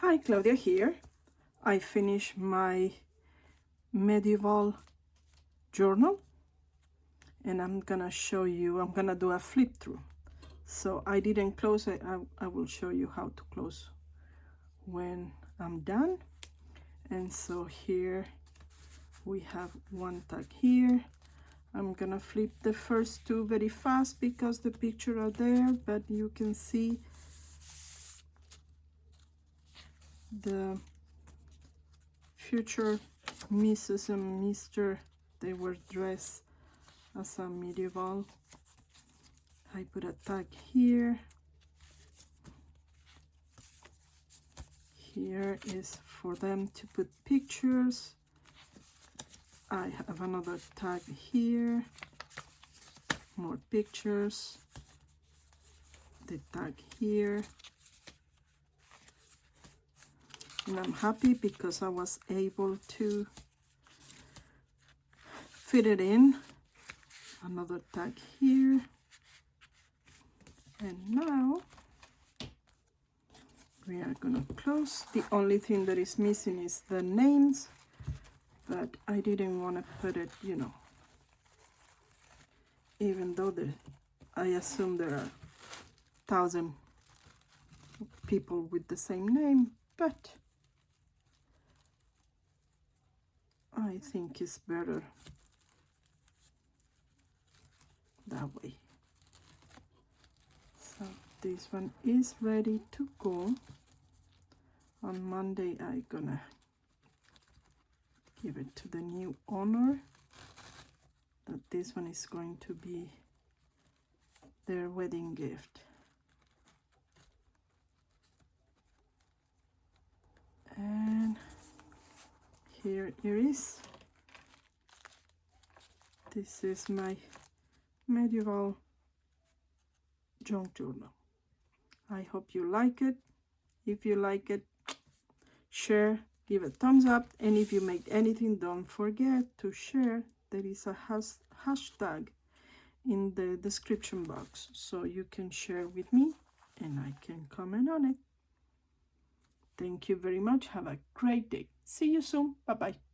Hi, Claudia here. I finished my medieval journal and I'm gonna show you, I'm gonna do a flip through. So I didn't close it. I will show you how to close when I'm done. And so here we have one tag here. I'm gonna flip the first two very fast because the pictures are there, but you can see the future Mrs. and Mr. They were dressed as a medieval. I put a tag here. Here is for them to put pictures. I have another tag here. More pictures. The tag here. And I'm happy because I was able to fit it in. Another tag here. And now we are gonna close. The only thing that is missing is the names, but I didn't want to put it, you know, even though I assume there are 1,000 people with the same name, but I think it's better that way. So this one is ready to go. On Monday I'm gonna give it to the new owner, that this one is going to be their wedding gift. And here it is. This is my medieval junk journal. I hope you like it. If you like it, share, give a thumbs up, and if you make anything, don't forget to share. There is a hashtag in the description box, so you can share with me and I can comment on it. Thank you very much. Have a great day. See you soon. Bye bye.